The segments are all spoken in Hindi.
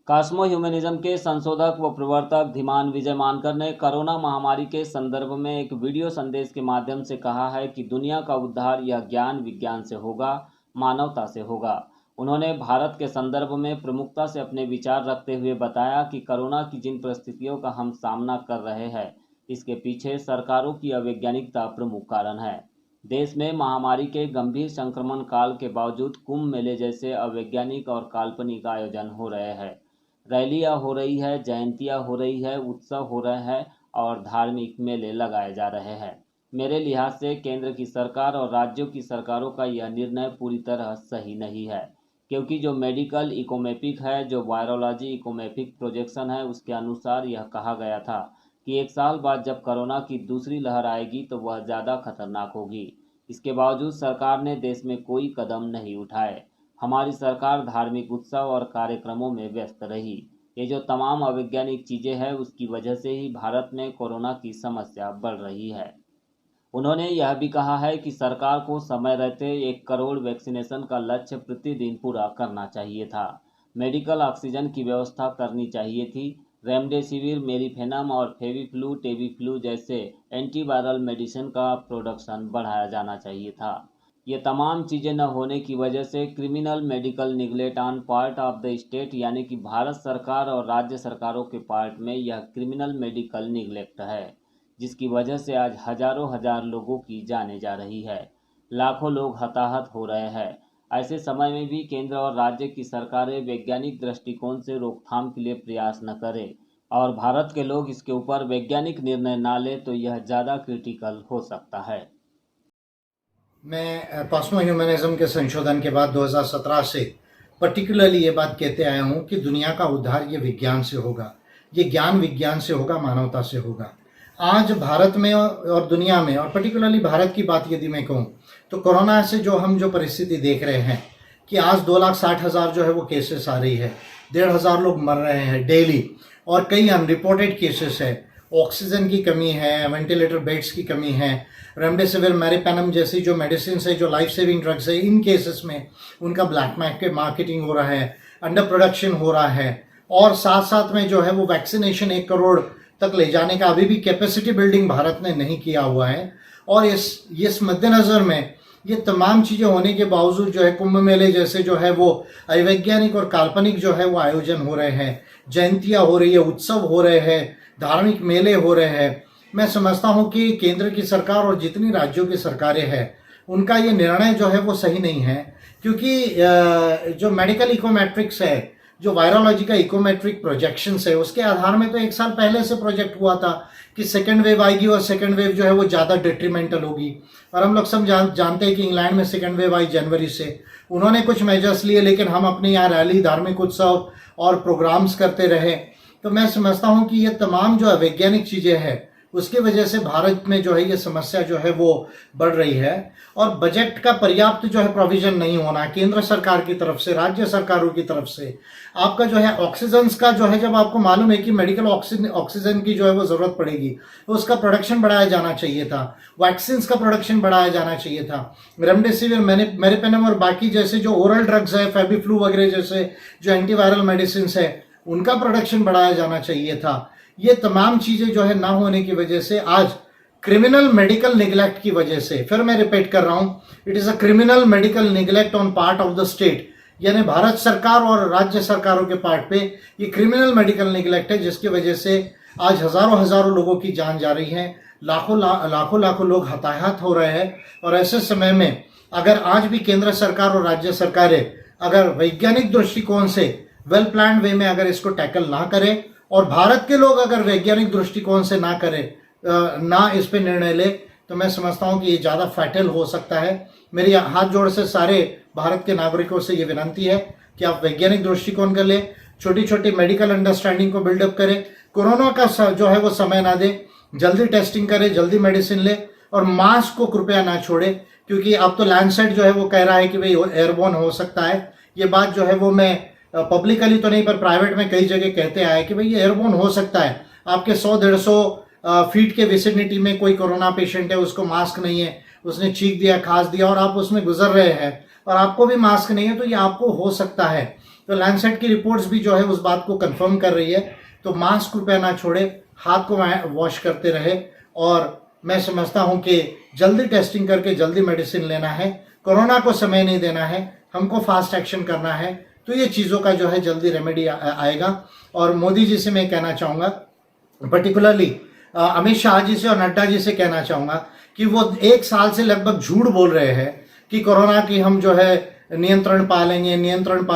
कॉस्मो ह्यूमनिज्म के संशोधक व प्रवर्तक धीमान विजय मानकर ने कोरोना महामारी के संदर्भ में एक वीडियो संदेश के माध्यम से कहा है कि दुनिया का उद्धार यह ज्ञान विज्ञान से होगा, मानवता से होगा। उन्होंने भारत के संदर्भ में प्रमुखता से अपने विचार रखते हुए बताया कि कोरोना की जिन परिस्थितियों का हम सामना कर रहे हैं, इसके पीछे सरकारों की अवैज्ञानिकता प्रमुख कारण है। देश में महामारी के गंभीर संक्रमण काल के बावजूद कुंभ मेले जैसे अवैज्ञानिक और काल्पनिक आयोजन हो रहे हैं, रैलियां हो रही है, जयंतियां हो रही है, उत्सव हो रहे हैं और धार्मिक मेले लगाए जा रहे हैं। मेरे लिहाज से केंद्र की सरकार और राज्यों की सरकारों का यह निर्णय पूरी तरह सही नहीं है, क्योंकि जो मेडिकल इकोमेपिक है, जो वायरोलॉजी इकोमेपिक प्रोजेक्शन है, उसके अनुसार यह कहा गया था कि 1 साल बाद जब कोरोना की दूसरी लहर आएगी तो वह ज़्यादा खतरनाक होगी। इसके बावजूद सरकार ने देश में कोई कदम नहीं उठाए। हमारी सरकार धार्मिक उत्सव और कार्यक्रमों में व्यस्त रही। ये जो तमाम अवैज्ञानिक चीज़ें हैं, उसकी वजह से ही भारत में कोरोना की समस्या बढ़ रही है। उन्होंने यह भी कहा है कि सरकार को समय रहते 1 करोड़ वैक्सीनेशन का लक्ष्य प्रतिदिन पूरा करना चाहिए था। मेडिकल ऑक्सीजन की व्यवस्था करनी चाहिए थी। रेमडेसिविर, मेरीफेनम और फेविफ्लू, टेबीफ्लू जैसे एंटीवायरल मेडिसिन का प्रोडक्शन बढ़ाया जाना चाहिए था। ये तमाम चीज़ें न होने की वजह से criminal medical neglect on part of the state, यानी कि भारत सरकार और राज्य सरकारों के पार्ट में यह क्रिमिनल मेडिकल निगलेक्ट है, जिसकी वजह से आज हजारों हजार लोगों की जानें जा रही है, लाखों लोग हताहत हो रहे हैं। ऐसे समय में भी केंद्र और राज्य की सरकारें वैज्ञानिक दृष्टिकोण से रोकथाम के लिए प्रयास न करें और भारत के लोग इसके ऊपर वैज्ञानिक निर्णय ना लें तो यह ज़्यादा क्रिटिकल हो सकता है। मैं कॉस्मो ह्यूमनिज्म के संशोधन के बाद 2017 से पर्टिकुलरली ये बात कहते आया हूँ कि दुनिया का उद्धार ये विज्ञान से होगा, ये ज्ञान विज्ञान से होगा, मानवता से होगा। आज भारत में और दुनिया में, और पर्टिकुलरली भारत की बात यदि मैं कहूँ तो कोरोना से जो परिस्थिति देख रहे हैं कि आज 2,60,000 जो है वो केसेस आ रही है, 1,500 लोग मर रहे हैं डेली और कई अनरिपोर्टेड केसेस है। ऑक्सीजन की कमी है, वेंटिलेटर बेड्स की कमी है, रेमडेसिविर, मेरीपेनम जैसी जो मेडिसिन है, जो लाइफ सेविंग ड्रग्स है, इन केसेस में उनका ब्लैक मार्केटिंग हो रहा है, अंडर प्रोडक्शन हो रहा है और साथ साथ में जो है वो वैक्सीनेशन 1 करोड़ तक ले जाने का अभी भी कैपेसिटी बिल्डिंग भारत ने नहीं किया हुआ है। और इस मद्देनज़र में ये तमाम चीज़ें होने के बावजूद जो है कुंभ मेले जैसे जो है वो अवैज्ञानिक और काल्पनिक जो है वो आयोजन हो रहे हैं, जयंतियाँ हो रही है, उत्सव हो रहे हैं, धार्मिक मेले हो रहे हैं। मैं समझता हूँ कि केंद्र की सरकार और जितनी राज्यों की सरकारें हैं उनका ये निर्णय जो है वो सही नहीं है, क्योंकि जो मेडिकल इकोमेट्रिक्स है, जो वायरोलॉजी का इकोमेट्रिक प्रोजेक्शंस है, उसके आधार में तो 1 साल पहले से प्रोजेक्ट हुआ था कि सेकेंड वेव आएगी और सेकेंड वेव जो है वो ज़्यादा डिट्रीमेंटल होगी। और हम लोग सब जानते हैं कि इंग्लैंड में सेकेंड वेव आई जनवरी से। उन्होंने कुछ मेजर्स लिए, लेकिन हम अपने यहाँ रैली, धार्मिक उत्सव और प्रोग्राम्स करते रहे। तो मैं समझता हूँ कि ये तमाम जो वैज्ञानिक चीज़ें हैं उसकी वजह से भारत में जो है ये समस्या जो है वो बढ़ रही है। और बजट का पर्याप्त जो है प्रोविजन नहीं होना केंद्र सरकार की तरफ से, राज्य सरकारों की तरफ से। आपका जो है ऑक्सीजन का जो है, जब आपको मालूम है कि मेडिकल ऑक्सीजन की जो है वो ज़रूरत पड़ेगी तो उसका प्रोडक्शन बढ़ाया जाना चाहिए था, वैक्सीन का प्रोडक्शन बढ़ाया जाना चाहिए था, रेमडेसिविर, मेरीपेनम और बाकी जैसे जो ओरल ड्रग्स है, फेविफ्लू वगैरह जैसे जो एंटीवायरल मेडिसिन है, उनका प्रोडक्शन बढ़ाया जाना चाहिए था। ये तमाम चीज़ें जो है ना होने की वजह से आज क्रिमिनल मेडिकल निगलेक्ट की वजह से, फिर मैं रिपीट कर रहा हूँ, it is a criminal medical neglect on part of the state, यानी भारत सरकार और राज्य सरकारों के पार्ट पे ये क्रिमिनल मेडिकल निगलेक्ट है, जिसकी वजह से आज हजारों लोगों की जान जा रही है, लाखों लोग हताहत हो रहे हैं। और ऐसे समय में अगर आज भी केंद्र सरकार और राज्य सरकारें अगर वैज्ञानिक दृष्टिकोण से वेल प्लान्ड वे में अगर इसको टैकल ना करें और भारत के लोग अगर वैज्ञानिक दृष्टिकोण से ना करें, ना इस पे निर्णय ले, तो मैं समझता हूँ कि ये ज़्यादा फैटल हो सकता है। मेरी हाथ जोड़ से सारे भारत के नागरिकों से ये विनती है कि आप वैज्ञानिक दृष्टिकोण कर ले, छोटी छोटी मेडिकल अंडरस्टैंडिंग को बिल्डअप करें, कोरोना का जो है वो समय ना दे, जल्दी टेस्टिंग करे, जल्दी मेडिसिन ले और मास्क को कृपया ना छोड़े, क्योंकि अब तो लैंडसेट जो है वो कह रहा है कि भाई एयरबोर्न हो सकता है। ये बात जो है वो मैं पब्लिकली तो नहीं पर प्राइवेट में कई जगह कहते आए कि भाई ये एयरबोर्न हो सकता है। आपके 100-150 फीट के विसिनिटी में कोई कोरोना पेशेंट है, उसको मास्क नहीं है, उसने चीख दिया, खांस दिया और आप उसमें गुजर रहे हैं और आपको भी मास्क नहीं है, तो ये आपको हो सकता है। तो लैंसेट की रिपोर्ट्स भी जो है उस बात को कंफर्म कर रही है। तो मास्क कृपया ना छोड़े, हाथ को वॉश करते रहे, और मैं समझता हूं कि जल्दी टेस्टिंग करके जल्दी मेडिसिन लेना है। कोरोना को समय नहीं देना है, हमको फास्ट एक्शन करना है। तो ये चीज़ों का जो है जल्दी रेमेडी आएगा। और मोदी जी से मैं कहना चाहूँगा, पर्टिकुलरली अमित शाह जी से और नड्डा जी से कहना चाहूँगा कि वो 1 साल से लगभग झूठ बोल रहे हैं कि कोरोना की हम जो है नियंत्रण पा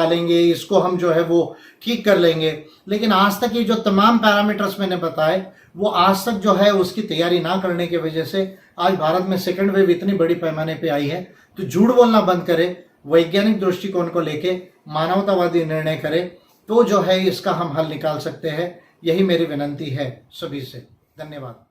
लेंगे, इसको हम जो है वो ठीक कर लेंगे। लेकिन आज तक ये जो तमाम पैरामीटर्स मैंने बताए, वो आज तक जो है उसकी तैयारी ना करने की वजह से आज भारत में सेकंड वेव इतनी बड़ी पैमाने पे आई है। तो झूठ बोलना बंद करे, वैज्ञानिक दृष्टिकोण को लेके मानवतावादी निर्णय करे, तो जो है इसका हम हल निकाल सकते हैं। यही मेरी विनंती है सभी से। धन्यवाद।